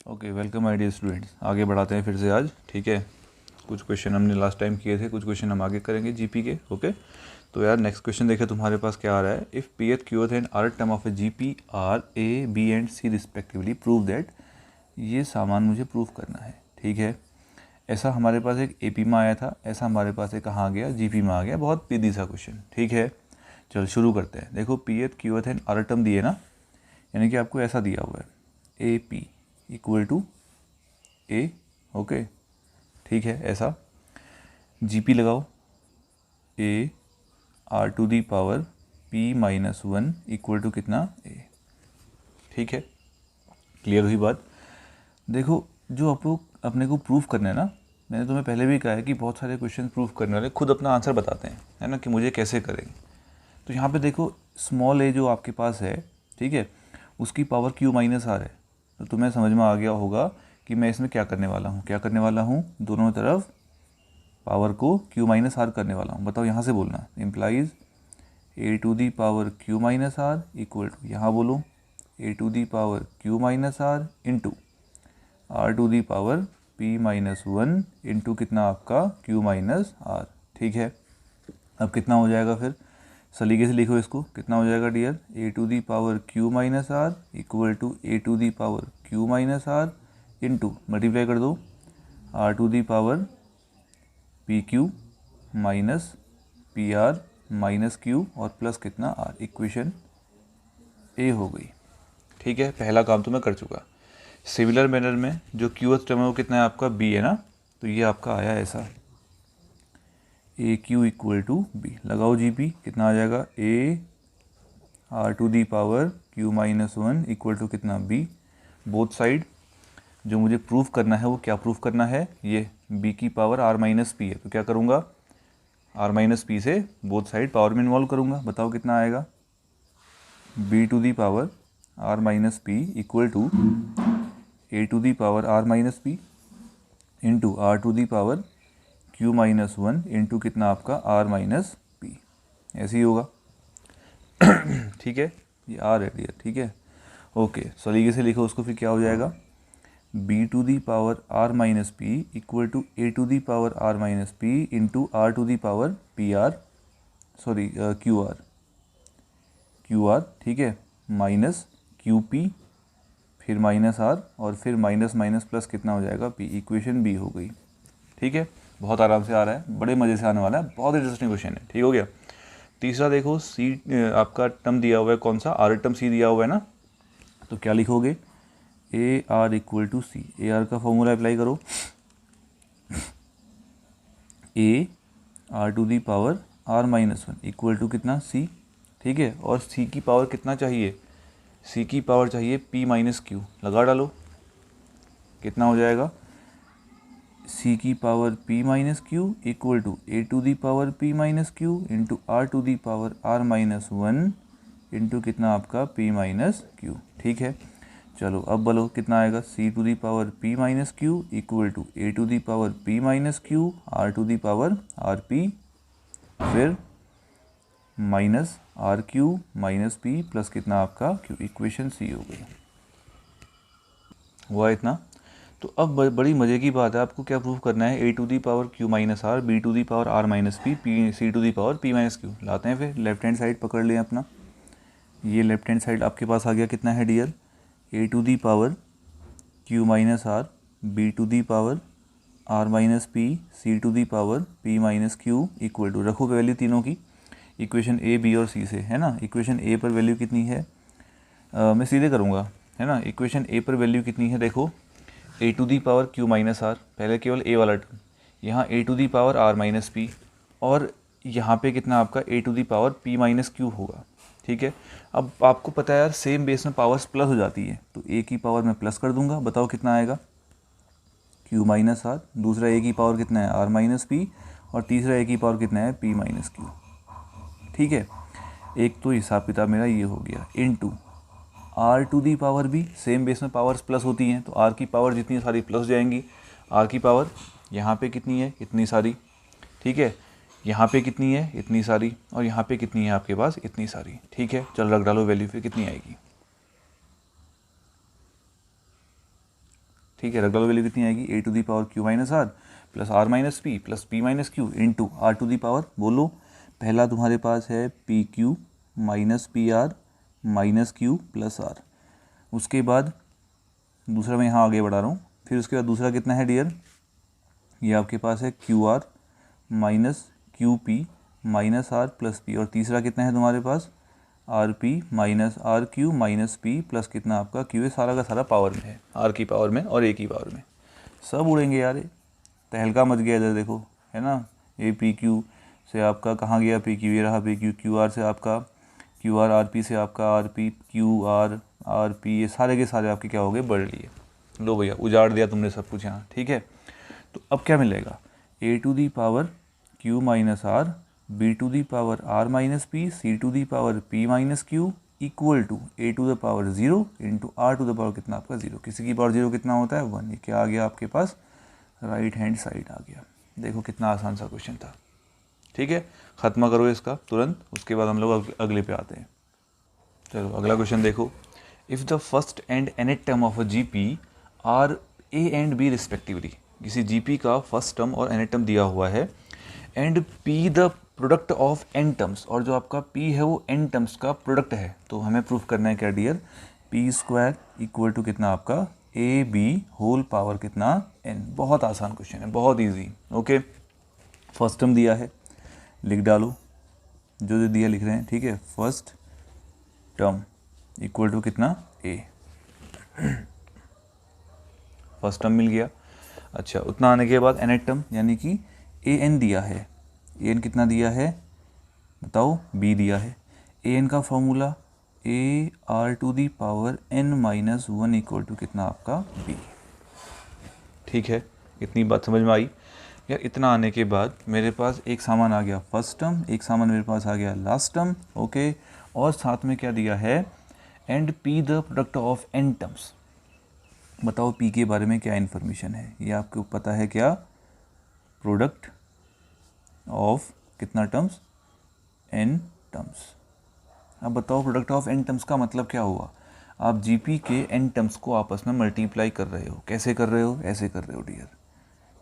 Okay, welcome my dear students. आगे बढ़ाते हैं फिर से आज। ठीक है, कुछ क्वेश्चन हमने लास्ट टाइम किए थे, कुछ क्वेश्चन हम आगे करेंगे जीपी के। ओके, तो यार नेक्स्ट क्वेश्चन देखे तुम्हारे पास क्या आ रहा है। If p th q and r term of a GP are a b and c respectively prove that, ये सामान मुझे प्रूव करना है। ठीक है, ऐसा हमारे पास एक एपी में आया था, ऐसा हमारे पास एक कहाँ आ गया, जीपी में आ गया। बहुत सीधी सा क्वेश्चन। ठीक है, चल शुरू करते हैं। देखो पी एथ क्यू एथ एंड आर टर्म दिए ना, यानी कि आपको ऐसा दिया हुआ है a p equal to a. Okay, ठीक है, ऐसा जीपी लगाओ a r to the power p minus one equal to कितना ए। ठीक है, क्लियर हुई बात। देखो जो आपको अपने को प्रूफ करना है ना, मैंने तुम्हें पहले भी कहा है कि बहुत सारे क्वेश्चन प्रूफ करने वाले खुद अपना आंसर बताते हैं, है ना, कि मुझे कैसे करें। तो यहाँ पे देखो स्मॉल ए जो आपके पास है, ठीक है, उसकी पावर क्यू माइनस आर है। तो तुम्हें समझ में आ गया होगा कि मैं इसमें क्या करने वाला हूँ, क्या करने वाला हूँ, दोनों तरफ पावर को क्यू माइनस आर करने वाला हूँ। बताओ यहाँ से बोलना, implies a to the power q minus r equal to, यहाँ बोलो a to the power q minus r into r to the power p minus one into कितना आपका क्यू माइनस आर। ठीक है, अब कितना हो जाएगा फिर, सलीके से लिखो इसको, कितना हो जाएगा dear, a to the power q minus r equal to a to the power q minus r into multiply कर दो r to the power p q minus p r minus q और प्लस कितना r, equation A हो गई। ठीक है, पहला काम तो मैं कर चुका। सिमिलर मैनर में जो क्यू एथ टर्म है वो कितना है आपका बी है ना, तो ये आपका आया ऐसा a q equal to b. लगाओ जी पी, कितना आ जाएगा a r to the power q minus one equal to कितना बी। बोथ साइड जो मुझे प्रूफ करना है वो क्या प्रूफ करना है, ये b की पावर r माइनस पी है, तो क्या करूँगा r माइनस पी से बोथ साइड पावर में इन्वॉल्व करूँगा। बताओ कितना आएगा, b to the power r minus p equal to a to the power r minus p into r to the power q minus one into कितना आपका r minus P, ऐसे ही होगा। ठीक है, ये r है डियर। ठीक है, ओके, सलीके से लिखो उसको, फिर क्या हो जाएगा b to the power r minus p equal to a to the power r minus p into r to the power p r, sorry q r. ठीक है, माइनस क्यू पी फिर माइनस आर और फिर minus minus plus कितना हो जाएगा P, equation B हो गई। ठीक है, बहुत आराम से आ रहा है, बड़े मज़े से आने वाला है, बहुत इंटरेस्टिंग क्वेश्चन है। ठीक हो गया। तीसरा देखो सी आपका टर्म दिया हुआ है, कौन सा, आर टर्म सी दिया हुआ है ना, तो क्या लिखोगे a r equal to c. A r का फॉर्मूला अप्लाई करो, a r to the power r minus one equal to कितना सी। ठीक है, और सी की पावर कितना चाहिए, सी की पावर चाहिए पी माइनस क्यू। लगा डालो, कितना हो जाएगा सी की power p minus q equal to a to the power p minus q into r to the power r minus one into कितना आपका पी माइनस क्यू। ठीक है, चलो अब बोलो कितना आएगा, c to the power p minus q equal to a to the power p minus q r to the power r p फिर minus r q minus p plus कितना आपका क्यू, इक्वेशन सी हो गई। हुआ इतना। तो अब बड़ी मज़े की बात है, आपको क्या प्रूफ करना है, a to the power q minus r, b to the power r minus p, c to the power p minus q. लाते हैं फिर लेफ्ट हैंड साइड पकड़ लें अपना, ये लेफ्ट हैंड साइड आपके पास आ गया, कितना है dear, a to the power q minus r, b to the power r minus p, c to the power p minus q equal to, रखो वैल्यू तीनों की, इक्वेशन ए बी और सी से, है ना। इक्वेशन ए पर वैल्यू कितनी है, मैं सीधे करूँगा, है ना। इक्वेशन ए पर वैल्यू कितनी है, देखो a to the power q minus r, पहले केवल ए वाला टर्म, यहाँ a to the power r minus p और यहाँ पे कितना आपका a to the power p minus q होगा। ठीक है, अब आपको पता है यार सेम बेस में पावर्स प्लस हो जाती है, तो ए की पावर मैं प्लस कर दूंगा। बताओ कितना आएगा, क्यू माइनस आर, दूसरा ए की पावर कितना है आर माइनस पी और तीसरा ए की पावर कितना है पी माइनस क्यू। ठीक है, एक तो हिसाब किताब मेरा ये हो गया, into r to the power भी, सेम बेस में पावर्स प्लस होती हैं, तो आर की पावर जितनी सारी प्लस जाएंगी, आर की पावर यहाँ पे कितनी है इतनी सारी, ठीक है, यहाँ पे कितनी है इतनी सारी और यहाँ पे कितनी है आपके पास इतनी सारी। ठीक है, चल रख डालो वैल्यू, फिर कितनी आएगी, ठीक है, रगड़ल वैल्यू कितनी आएगी, a to the power q minus r plus r minus p minus q into r to the power, बोलो पहला तुम्हारे पास है p q minus p r minus q plus r, उसके बाद दूसरा मैं यहाँ आगे बढ़ा रहा हूँ, फिर उसके बाद दूसरा कितना है डियर, ये आपके पास है q r minus q p minus r plus p, और तीसरा कितना है तुम्हारे पास r p minus r q minus p plus कितना आपका क्यू, ये सारा का सारा पावर में है, आर की पावर में और ए की पावर में, सब उड़ेंगे यार, तहलका मच गया इधर देखो, है ना। ए पी क्यू से आपका कहाँ गया पी क्यू, ये रहा पी क्यू, क्यू आर से आपका क्यू आर, आर पी से आपका R P, Q R P, ये सारे के सारे आपके क्या हो गए, बढ़ लिए। लो भैया उजाड़ दिया तुमने सब कुछ यहाँ, ठीक है। तो अब क्या मिलेगा, a to the power q minus r, b to the power r minus p, c to the power p minus q equal to a to the power 0 into r to the power कितना आपका 0, किसी की power 0 कितना होता है 1, ये क्या आ गया आपके पास, राइट हैंड साइड आ गया। देखो कितना आसान सा क्वेश्चन था, ठीक है। ख़त्म करो इसका तुरंत, उसके बाद हम लोग अगले पे आते हैं। चलो अगला क्वेश्चन देखो, if the first and nth term of a GP are a and b respectively, किसी जीपी का फर्स्ट टर्म और nth टर्म दिया हुआ है, and p the product of n terms, और जो आपका पी है वो एन टर्म्स का प्रोडक्ट है, तो हमें प्रूफ करना है क्या dear, p square equal to कितना आपका ए बी होल पावर कितना एन। बहुत आसान क्वेश्चन है, बहुत इजी, ओके। फर्स्ट टर्म दिया है, लिख डालो जो जो दिया लिख रहे हैं, ठीक है। फर्स्ट टर्म इक्वल टू कितना ए, फर्स्ट टर्म मिल गया। अच्छा, उतना आने के बाद nth टर्म यानी कि ए एन दिया है, ए एन कितना दिया है बताओ, बी दिया है। ए एन का formula a r to the power n minus 1 equal to कितना आपका बी, ठीक है। इतनी बात समझ में आई यार। इतना आने के बाद मेरे पास एक सामान आ गया फर्स्ट टर्म, एक सामान मेरे पास आ गया लास्ट टर्म, ओके। और साथ में क्या दिया है, and p the product of n terms. बताओ पी के बारे में क्या इन्फॉर्मेशन है, ये आपको पता है क्या, प्रोडक्ट ऑफ कितना टर्म्स, एन टर्म्स। अब बताओ प्रोडक्ट ऑफ एन टर्म्स का मतलब क्या हुआ, आप जीपी के एन टर्म्स को आपस में मल्टीप्लाई कर रहे हो, कैसे कर रहे हो, ऐसे कर रहे हो डियर,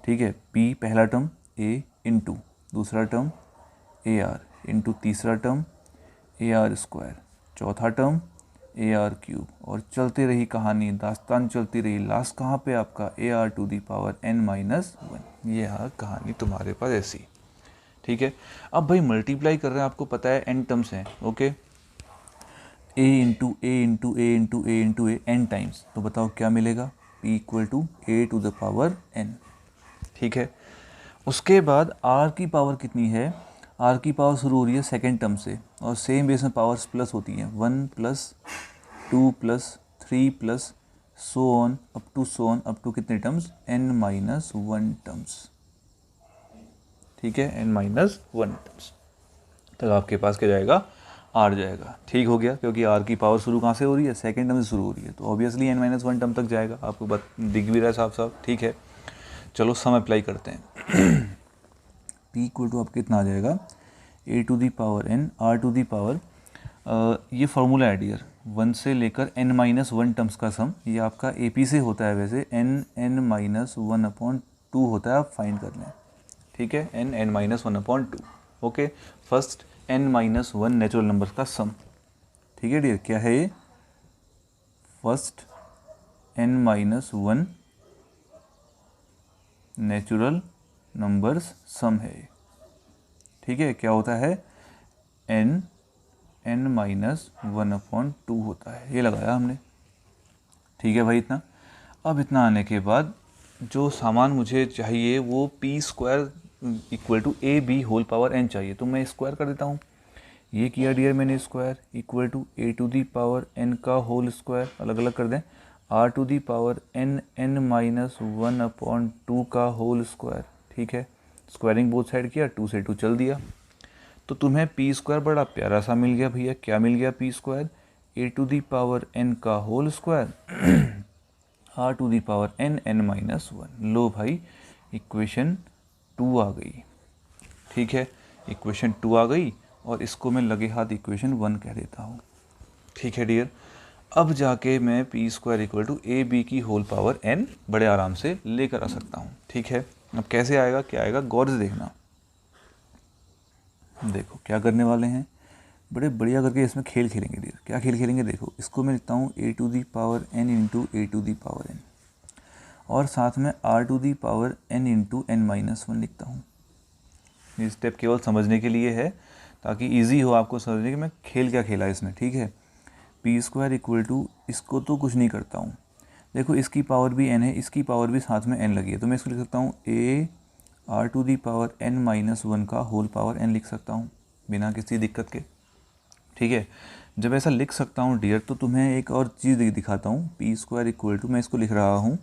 ठीक है। पी पहला टर्म ए इंटू दूसरा टर्म ए आर इंटू तीसरा टर्म ए आर स्क्वायर, चौथा टर्म ए आर क्यूब, और चलती रही कहानी, दास्तान चलती रही, लास्ट कहाँ पे आपका a r to the power n minus 1। ये कहानी तुम्हारे पास ऐसी, ठीक है। अब भाई मल्टीप्लाई कर रहे हैं, आपको पता है एन टर्म्स हैं, okay. A into a into a into a into a n times, तो बताओ क्या मिलेगा, p equal to a to the power n, ठीक है। उसके बाद आर की पावर कितनी है, आर की पावर शुरू हो रही है सेकेंड टर्म से, और सेम बेस में पावर्स प्लस होती हैं, 1 plus 2 plus 3 plus so on up to कितने टर्म्स, एन माइनस 1 टर्म्स, ठीक है। एन माइनस 1 टर्म्स तक आपके पास क्या जाएगा, आर जाएगा, ठीक हो गया। क्योंकि आर की पावर शुरू कहाँ से हो रही है, सेकेंड टर्म से शुरू हो रही है, तो ऑब्वियसली एन माइनस 1 टर्म तक जाएगा, आपको दिख भी रहा है साफ साफ, ठीक है। चलो सम अप्लाई करते हैं। पी इक्वल टू आपका कितना आ जाएगा, a to the power n r to the power, ये फार्मूला है डियर, 1 से लेकर n माइनस 1 टर्म्स का सम, ये आपका ए पी से होता है, वैसे n माइनस 1/2 होता है, आप फाइंड कर लें, ठीक है। n minus 1/2, okay. First n minus 1 natural numbers का सम, ठीक है डियर, क्या है ये, first n minus 1 natural numbers sum है, ठीक है। क्या होता है, n माइनस 1/2 होता है, ये लगाया हमने, ठीक है भाई। इतना, अब इतना आने के बाद जो सामान मुझे चाहिए वो p square equal to a b whole power n चाहिए, तो मैं स्क्वायर कर देता हूँ, ये किया डियर मैंने square, equal to a to the power n का होल स्क्वायर, अलग अलग कर दें, r to the power n minus 1/2 का होल स्क्वायर, ठीक है। स्क्वायरिंग बोथ साइड किया, 2 से 2 चल दिया, तो तुम्हें पी स्क्वायर बड़ा प्यारा सा मिल गया भैया। क्या मिल गया, p square a to the power n का whole square r to the power n minus 1। लो भाई इक्वेशन 2 आ गई, ठीक है। इक्वेशन 2 आ गई, और इसको मैं लगे हाथ इक्वेशन 1 कह देता हूँ, ठीक है डियर। अब जाके मैं p square equal to a b की होल पावर n बड़े आराम से लेकर आ सकता हूँ। ठीक है, अब कैसे आएगा, क्या आएगा, गौर से देखना। देखो क्या करने वाले हैं, बड़े बढ़िया करके इसमें खेल खेलेंगे डियर। क्या खेल खेलेंगे, देखो इसको मैं लिखता हूँ a to the power n into a to the power n, और साथ में r to the power n into n minus one लिखता हूँ। ये स्टेप केवल समझने के लिए है ताकि इजी हो आपको समझने कि मैं खेल क्या खेला इसमें। ठीक है, पी स्क्वायर इक्वल टू, इसको तो कुछ नहीं करता हूँ, देखो इसकी पावर भी n है, इसकी पावर भी साथ में n लगी है, तो मैं इसको लिख सकता हूँ a r to the power n minus one का होल पावर n लिख सकता हूँ बिना किसी दिक्कत के। ठीक है, जब ऐसा लिख सकता हूँ डियर तो तुम्हें एक और चीज़ दिखाता हूँ। पी स्क्वायर इक्वल टू, मैं इसको लिख रहा हूँ,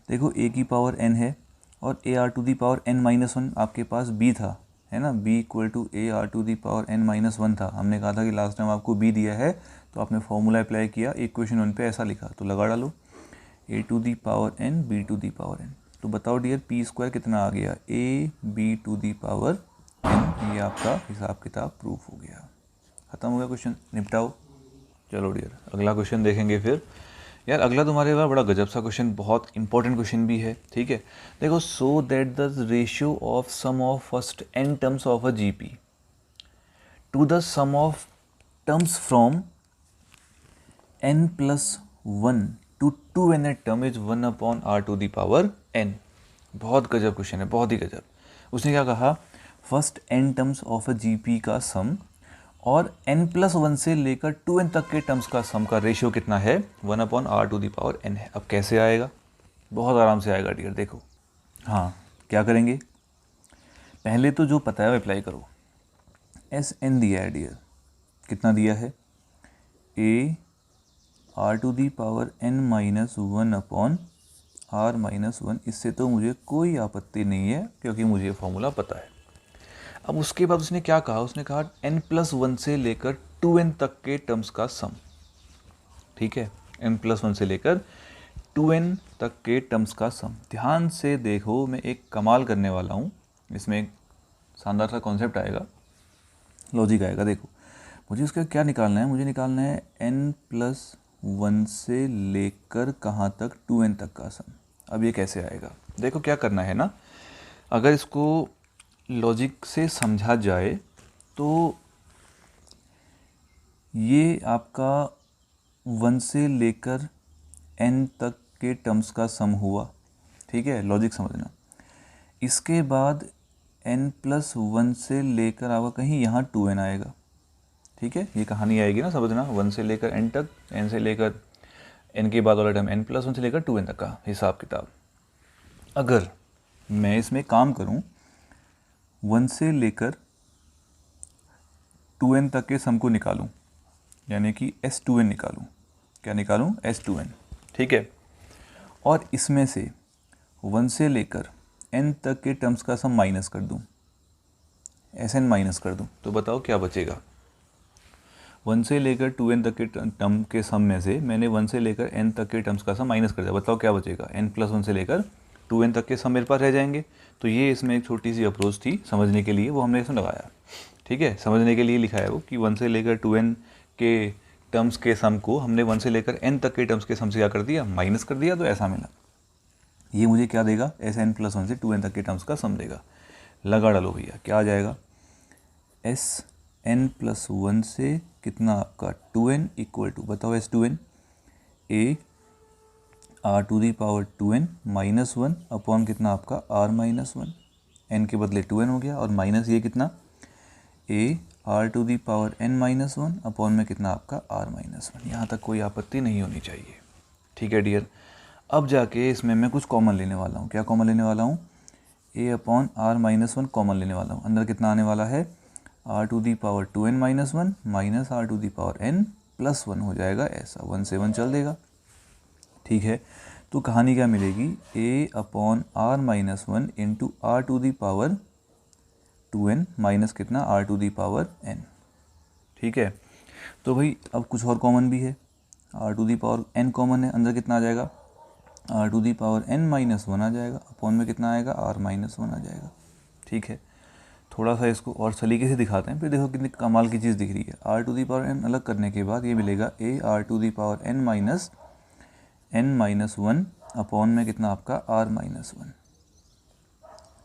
देखो a की पावर n है और a r to the power n minus one आपके पास b था, है ना, b equal to a r to the power n minus one था। हमने कहा था कि लास्ट टाइम आपको b दिया है तो आपने फॉर्मूला अप्लाई किया, इक्वेशन वन पे ऐसा लिखा, तो लगा डालो a to the power n b to the power n। तो बताओ डियर पी स्क्वायर कितना आ गया, a b to the power n। ये आपका हिसाब किताब प्रूफ हो गया, ख़त्म हो गया क्वेश्चन, निपटाओ। चलो डियर अगला क्वेश्चन देखेंगे फिर। यार अगला तुम्हारे पास बड़ा गजब सा क्वेश्चन, बहुत इंपॉर्टेंट क्वेश्चन भी है। ठीक है, देखो, so that the ratio of sum of first n terms of a GP to the sum of terms from n plus one to 2n term is 1 upon r to the power n। बहुत गजब question है, बहुत ही गजब। उसने क्या कहा, first n terms of a GP का सम और n प्लस वन से लेकर 2n तक के टर्म्स का सम का रेशियो कितना है, 1 upon r to the power n है। अब कैसे आएगा, बहुत आराम से आएगा डियर। देखो हाँ क्या करेंगे, पहले तो जो पता है वो अप्लाई करो। एस एन दिया है डियर, कितना दिया है, a r to the power n minus one upon r minus one. इससे तो मुझे कोई आपत्ति नहीं है क्योंकि मुझे फॉर्मूला पता है। अब उसके बाद उसने क्या कहा, उसने कहा n प्लस वन से लेकर 2n तक के टर्म्स का सम। ठीक है, n प्लस वन से लेकर 2n तक के टर्म्स का सम। ध्यान से देखो, मैं एक कमाल करने वाला हूँ इसमें, एक शानदार सा कॉन्सेप्ट आएगा, लॉजिक आएगा। देखो मुझे उसका क्या निकालना है, मुझे निकालना है n प्लस वन से लेकर कहाँ तक, 2n तक का सम। अब ये कैसे आएगा, देखो क्या करना है ना, अगर इसको लॉजिक से समझा जाए तो ये आपका 1 से लेकर n तक के टर्म्स का सम हुआ। ठीक है, लॉजिक समझना। इसके बाद n प्लस वन से लेकर आवा कहीं यहाँ 2n आएगा। ठीक है, ये कहानी आएगी ना, समझना, 1 से लेकर n तक, n से लेकर n के बाद वाला टर्म n प्लस वन से लेकर 2n तक का हिसाब किताब। अगर मैं इसमें काम करूँ, 1 से लेकर 2n तक के सम को निकालूं, यानी कि s2n निकालूं। क्या निकालूं, s2n। ठीक है, और इसमें से 1 से लेकर n तक के टर्म्स का सम माइनस कर दूं, sn माइनस कर दूं, तो बताओ क्या बचेगा। 1 से लेकर 2n तक के टर्म के सम में से मैंने 1 से लेकर n तक के टर्म्स का सम माइनस कर दिया, बताओ क्या बचेगा, n प्लस वन से लेकर 2n तक के सम मेरे पास रह जाएंगे। तो ये इसमें एक छोटी सी अप्रोच थी समझने के लिए, वो हमने इसमें लगाया। ठीक है, समझने के लिए लिखा है वो कि 1 से लेकर 2n के टर्म्स के सम को हमने 1 से लेकर n तक के टर्म्स के सम से क्या कर दिया, माइनस कर दिया, तो ऐसा मिला। ये मुझे क्या देगा, एस एन प्लस वन से 2n तक के टर्म्स का सम देगा। लगा डालो भैया, क्या आ जाएगा, एस एन प्लस वन से कितना आपका 2n इक्वल टू, बताओ s2n, a r to the power 2n minus one upon कितना आपका r माइनस वन, n के बदले 2n हो गया, और माइनस ये कितना, a r to the power n minus one upon में कितना आपका r माइनस वन। यहाँ तक कोई आपत्ति नहीं होनी चाहिए। ठीक है डियर, अब जाके इसमें मैं कुछ कॉमन लेने वाला हूँ। क्या कॉमन लेने वाला हूँ, a upon r minus one common लेने वाला हूँ। अंदर कितना आने वाला है, r to the power 2n minus one minus r to the power n plus one हो जाएगा, ऐसा 1 से 1 चल देगा। ठीक है, तो कहानी क्या मिलेगी, a upon r minus one into r to the power 2n minus कितना, r to the power n। ठीक है, तो भाई अब कुछ और कॉमन भी है, r to the power n common है, अंदर कितना आ जाएगा, r to the power n minus one आ जाएगा, अपॉन में कितना आएगा, r माइनस वन आ जाएगा। ठीक है, थोड़ा सा इसको और सलीके से दिखाते हैं, फिर देखो कितनी कमाल की चीज़ दिख रही है। R to the power n अलग करने के बाद ये मिलेगा a r to the power n minus one upon में कितना आपका आर माइनस वन।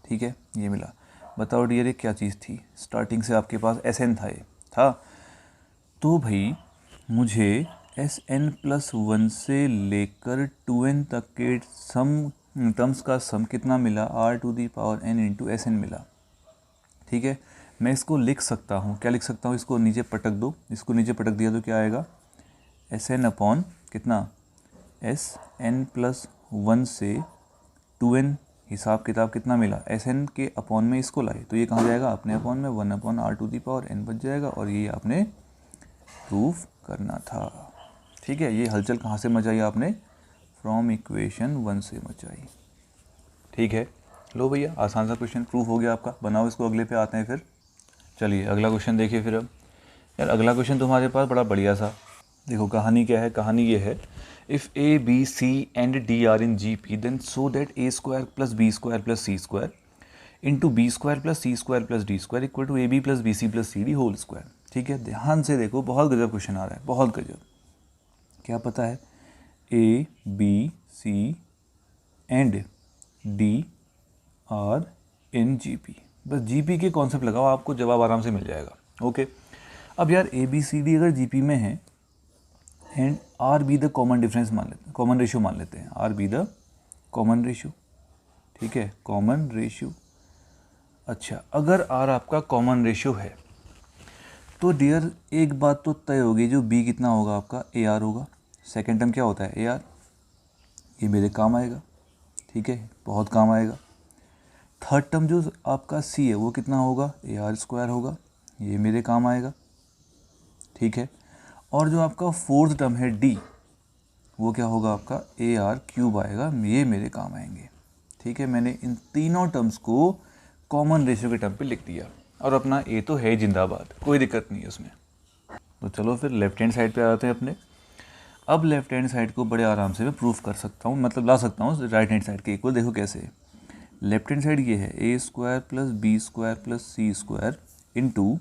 ठीक है, ये मिला। बताओ डियर ये क्या चीज़ थी? स्टार्टिंग से आपके पास एस एन था, ये था, तो भाई मुझे एस एन प्लस वन से लेकर 2n तक के सम टर्म्स का सम कितना मिला? R to the power n into s n मिला। ठीक है, मैं इसको लिख सकता हूँ, क्या लिख सकता हूँ? इसको नीचे पटक दो, इसको नीचे पटक दिया तो क्या आएगा? एस एन अपॉन कितना? एस एन प्लस वन से 2n, हिसाब किताब कितना मिला? एस एन के अपॉन में इसको लाए तो ये कहाँ जाएगा? अपने अपॉन में 1 upon r to the power n बच जाएगा, और ये आपने प्रूफ करना था। ठीक है, ये हलचल कहाँ से मचाई आपने? फ्रॉम इक्वेशन 1 से मचाई। ठीक है, लो भैया आसान सा क्वेश्चन प्रूफ हो गया आपका। बनाओ इसको, अगले पे आते हैं फिर। चलिए अगला क्वेश्चन देखिए फिर। अब यार अगला क्वेश्चन तुम्हारे पास बड़ा बढ़िया सा, देखो कहानी क्या है? कहानी ये है, if a b c and d are in G P then so that a square plus b square plus c square into b square plus c square plus d square equal to a b plus b c plus c d whole square. ठीक है, ध्यान से देखो, बहुत गजब question आ रहा है, बहुत गजब। क्या पता है? A b c and d are in G P, बस जी पी के कॉन्सेप्ट लगाओ, आपको जवाब आराम से मिल जाएगा। ओके, अब यार ए बी सी डी अगर जी पी में है and R be the common difference मान लेते हैं, कॉमन रेशियो मान लेते हैं, R be the common ratio. ठीक है, कॉमन रेशियो। अच्छा, अगर आर आपका कॉमन रेशियो है तो डियर एक बात तो तय होगी, जो बी कितना होगा आपका? ए आर होगा। सेकेंड टर्म क्या होता है? ए आर, ये मेरे काम आएगा। ठीक है, बहुत काम आएगा। थर्ड टर्म जो आपका सी है वो कितना होगा? ए आर स्क्वायर होगा, ये मेरे काम आएगा। ठीक है, और जो आपका फोर्थ टर्म है डी, वो क्या होगा आपका? ए आर क्यूब आएगा, ये मेरे काम आएंगे। ठीक है, मैंने इन तीनों टर्म्स को कॉमन रेशियो के टर्म पे लिख दिया, और अपना ए तो है जिंदाबाद, कोई दिक्कत नहीं है उसमें। तो चलो फिर लेफ्ट हैंड साइड पे आते हैं अपने। अब लेफ्ट हैंड साइड को बड़े आराम से मैं प्रूफ कर सकता हूँ, मतलब ला सकता हूँ राइट हैंड साइड के इक्वल। देखो कैसे, लेफ्ट हैंड साइड ये है a square plus b square plus c square into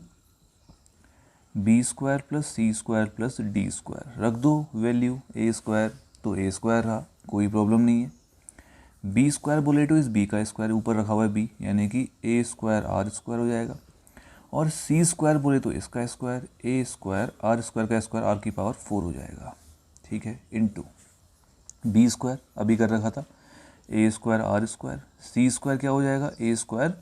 b square plus c square plus d square. रख दो वैल्यू, ए स्क्वायर तो ए स्क्वायर रहा, कोई प्रॉब्लम नहीं है। बी स्क्वायर बोले तो इस बी का स्क्वायर, ऊपर रखा हुआ है बी, यानी कि ए स्क्वायर आर स्क्वायर हो जाएगा। और सी स्क्वायर बोले तो इसका square, a square r square का स्क्वायर आर की पावर 4 हो जाएगा। ठीक है, इंटू बी स्क्वायर अभी कर रखा था, a square r square, c square क्या हो जाएगा? ए स्क्वायर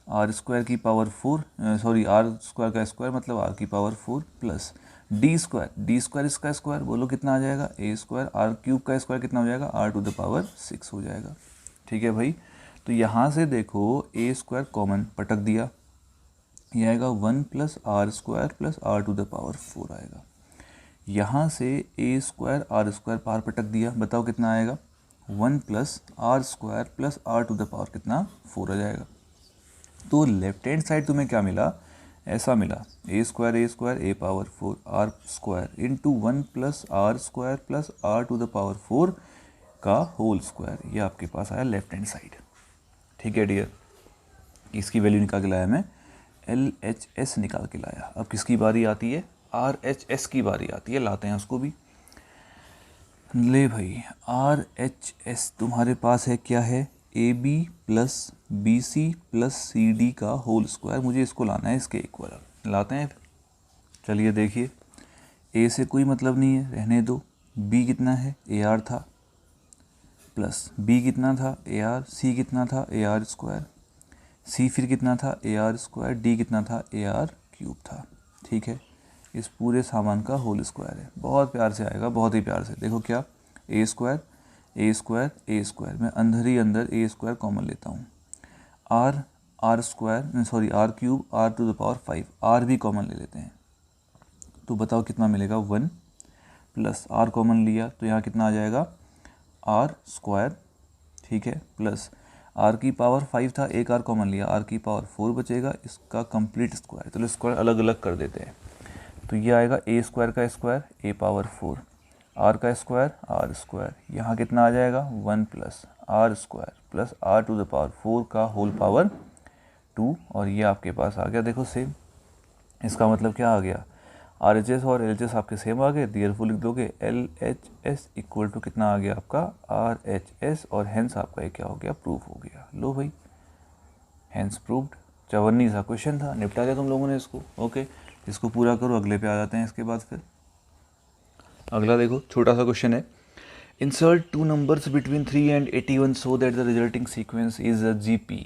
आर स्क्वायर की पावर 4, सॉरी आर स्क्वायर का स्क्वायर मतलब आर की पावर 4 प्लस डी स्क्वायर इसका स्क्वायर, बोलो कितना आ जाएगा? ए स्क्वायर आर क्यूब का स्क्वायर कितना हो जाएगा? आर टू द पावर 6 हो जाएगा। ठीक है भाई, तो यहाँ से देखो ए स्क्वायर कॉमन पटक दिया, ये आएगा 1 plus r square plus r to the power 4 आएगा। यहाँ से ए स्क्वायर आर स्क्वायर पार पटक दिया, बताओ कितना आएगा? 1 plus r square plus r to the power कितना? 4 आ जाएगा। तो लेफ्ट हैंड साइड तुम्हें क्या मिला? ऐसा मिला, a square a power 4 r square into 1 plus r square plus r to the power 4 का होल स्क्वायर। ये आपके पास आया लेफ्ट हैंड साइड। ठीक है डियर, इसकी वैल्यू निकाल के लाया मैं, LHS निकाल के लाया। अब किसकी बारी आती है? RHS की बारी आती है, लाते हैं उसको भी। ले भाई, RHS तुम्हारे पास है, क्या है? AB plus BC plus CD का होल स्क्वायर, मुझे इसको लाना है, इसके इक्वल लाते हैं। चलिए देखिए, A से कोई मतलब नहीं है, रहने दो। B कितना है? AR था, प्लस B कितना था? AR, C कितना था? AR स्क्वायर, C फिर कितना था? AR स्क्वायर, D कितना था? AR क्यूब था। ठीक है, इस पूरे सामान का होल स्क्वायर है, बहुत प्यार से आएगा, बहुत ही प्यार से। देखो क्या, a square a square a square, मैं अंदर ही अंदर ए स्क्वायर कॉमन लेता हूँ। R square sorry r cube r to the power 5, r भी कॉमन ले लेते हैं, तो बताओ कितना मिलेगा? 1 प्लस आर कॉमन लिया तो यहाँ कितना आ जाएगा? R square. ठीक है, प्लस आर की पावर 5 था, एक आर कॉमन लिया, आर की पावर 4 बचेगा, इसका कंप्लीट स्क्वायर। तो स्क्वायर अलग अलग कर देते हैं, तो ये आएगा ए स्क्वायर का स्क्वायर ए पावर 4, आर का स्क्वायर आर स्क्वायर, यहाँ कितना आ जाएगा? 1 plus r square plus r to the power 4 का होल पावर 2 और ये आपके पास आ गया देखो सेम। इसका मतलब क्या आ गया, RHS और LHS आपके सेम आ गए, देयरफॉर लिख दोगे LHS इक्वल टू कितना आ गया आपका RHS और हेंस आपका ये क्या हो गया, प्रूफ हो गया। लो भाई हेंस प्रूव्ड। 54 सा क्वेश्चन था, निपटा दिया तुम लोगों ने इसको। ओके, इसको पूरा करो, अगले पे आ जाते हैं इसके बाद। फिर अगला देखो, छोटा सा क्वेश्चन है, insert 2 numbers between 3 and 81 so that the resulting sequence is a GP।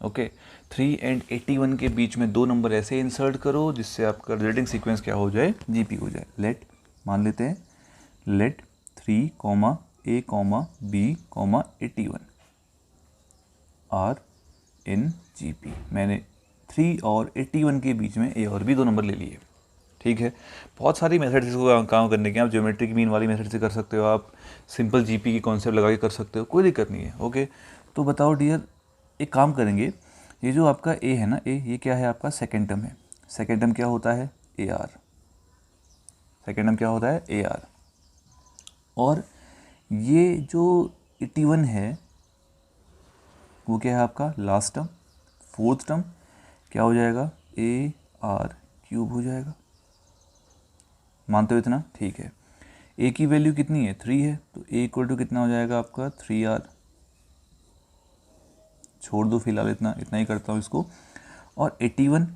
Okay, 3 and 81 के बीच में 2 नंबर ऐसे इंसर्ट करो जिससे आपका रिजल्टिंग सीक्वेंस क्या हो जाए, GP हो जाए। लेट मान लेते हैं, let 3, A, B, 81 are in GP। मैंने 3 और 81 के बीच में A और B 2 नंबर ले लिए। ठीक है, बहुत सारी मेथड्स इसको काम करने के, आप ज्योमेट्रिक मीन वाली मेथड से कर सकते हो, आप सिंपल GP की कॉन्सेप्ट लगा के कर सकते हो, कोई दिक्कत नहीं है। ओके, तो बताओ डियर, एक काम करेंगे, ये जो आपका A है ना, A ये क्या है आपका सेकेंड टर्म है। सेकेंड टर्म क्या होता है, AR। सेकेंड टर्म क्या होता है, AR। और ये जो 81 है वो क्या है आपका लास्ट टर्म, फोर्थ टर्म क्या हो जाएगा, AR³ हो जाएगा। मानते हो इतना, ठीक है। A की वैल्यू कितनी है, 3 है, तो A इक्वल टू कितना हो जाएगा आपका 3R। छोड़ दो फिलहाल, इतना ही करता हूँ इसको। और 81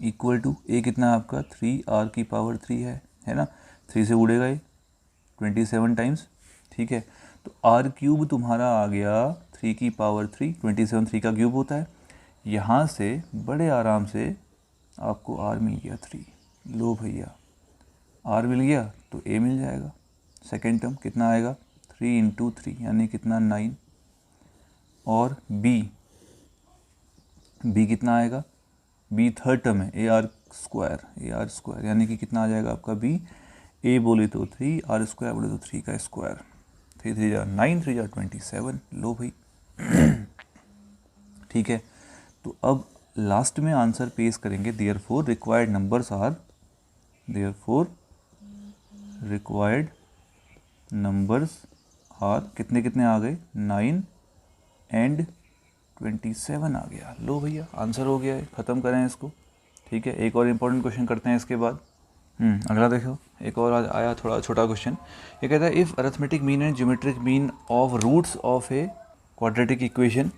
इक्वल टू A कितना है आपका 3R³ है ना, 3 से उड़ेगा ये 27 टाइम्स। ठीक है, तो R³ तुम्हारा आ गया 3³ 27 3 का क्यूब होता है। यहाँ से बड़े आराम से आपको R मिल गया 3। लो भैया R मिल गया तो A मिल जाएगा। सेकेंड टर्म कितना आएगा, 3 × 3 यानी कितना 9। और B कितना आएगा, B थर्ड टर्म है, AR² यानी कि कितना आ जाएगा आपका B। A बोले तो 3, R² बोले तो 3 का स्क्वायर, 3 3 जा 9, 3 जा 27। लो भाई ठीक है, तो अब लास्ट में आंसर पेश करेंगे। देयरफॉर रिक्वायर्ड नंबर्स आर, कितने कितने आ गए, 9 and 27 आ गया। लो भैया आंसर हो गया है, ख़त्म करें इसको। ठीक है, एक और इम्पोर्टेंट क्वेश्चन करते हैं इसके बाद। अगला देखो, एक और आया थोड़ा छोटा क्वेश्चन। ये कहता है if arithmetic mean and geometric mean of roots of a quadratic equation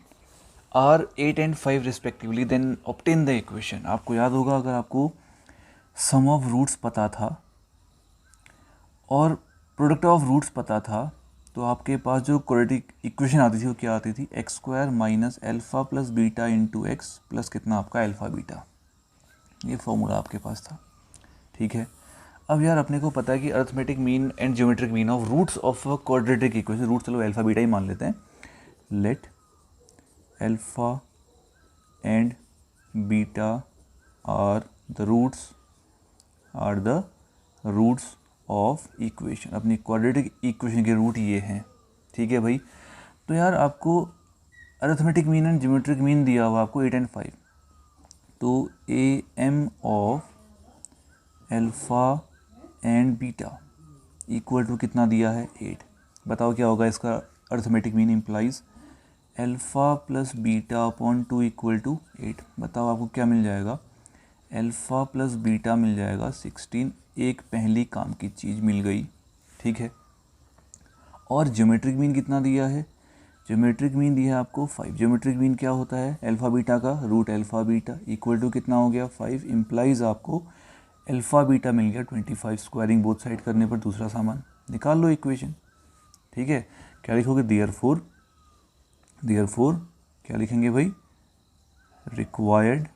are 8 and 5 respectively then obtain the equation. आपको याद होगा, अगर आपको सम ऑफ रूट्स पता था और प्रोडक्ट ऑफ रूट्स पता था तो आपके पास जो क्वाड्रेटिक इक्वेशन आती थी वो क्या आती थी, x² - alpha + beta × x plus कितना आपका अल्फ़ा बीटा। ये फॉर्मूला आपके पास था। ठीक है, अब यार अपने को पता है कि arithmetic mean and geometric mean of roots of quadratic equation, root चलो अल्फ़ा बीटा ही मान लेते हैं। Let alpha and beta are the roots of equation. अपनी क्वाड्रेटिक इक्वेशन के रूट ये हैं। ठीक है भाई, तो यार आपको arithmetic mean and geometric mean दिया हुआ आपको 8 and 5, तो AM of alpha and beta equal to कितना दिया है, 8। बताओ क्या होगा इसका arithmetic mean, implies alpha + beta upon 2 equal to 8। बताओ आपको क्या मिल जाएगा, अल्फ़ा + बीटा मिल जाएगा 16। एक पहली काम की चीज़ मिल गई। ठीक है, और ज्योमेट्रिक मीन कितना दिया है, ज्योमेट्रिक मीन दिया है आपको 5। ज्योमेट्रिक मीन क्या होता है, अल्फ़ा बीटा का root alpha beta equal to कितना हो गया 5। इम्प्लाइज आपको अल्फ़ा बीटा मिल गया 25। स्क्वायरिंग बोथ साइड करने पर दूसरा सामान निकाल लो इक्वेशन। ठीक है, क्या लिखोगे, देयरफॉर क्या लिखेंगे भाई, रिक्वायर्ड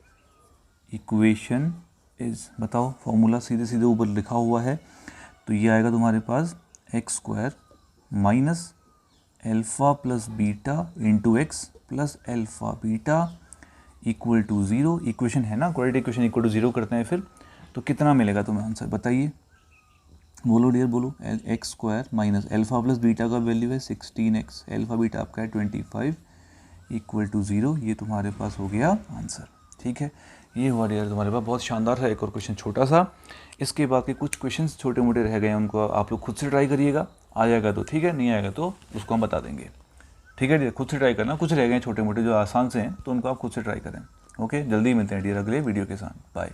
इक्वेशन इज, बताओ फॉर्मूला सीधे सीधे ऊपर लिखा हुआ है, तो ये आएगा तुम्हारे पास x² - alpha + beta × x plus alpha beta equal to 0। Equation है ना, क्वाड्रेटिक इक्वेशन इक्वल टू 0 करते हैं फिर, तो कितना मिलेगा तुम्हें आंसर, बताइए, बोलो डियर बोलो। x² - अल्फ़ा + बीटा का वैल्यू है 16x, अल्फ़ा बीटा आपका है 25 इक्वल टू 0। ये तुम्हारे पास हो गया आंसर। ठीक है, ये हुआ डियर तुम्हारे पास, बहुत शानदार है। एक और क्वेश्चन छोटा सा, इसके बाद के कुछ क्वेश्चंस छोटे मोटे रह गए हैं, उनको आप लोग खुद से ट्राई करिएगा। आ जाएगा तो ठीक है, नहीं आएगा तो उसको हम बता देंगे। ठीक है डियर, खुद से ट्राई करना, कुछ रह गए छोटे मोटे जो आसान से हैं तो उनको आप खुद से ट्राई करें। ओके, जल्दी मिलते हैं डियर अगले वीडियो के साथ। बाय।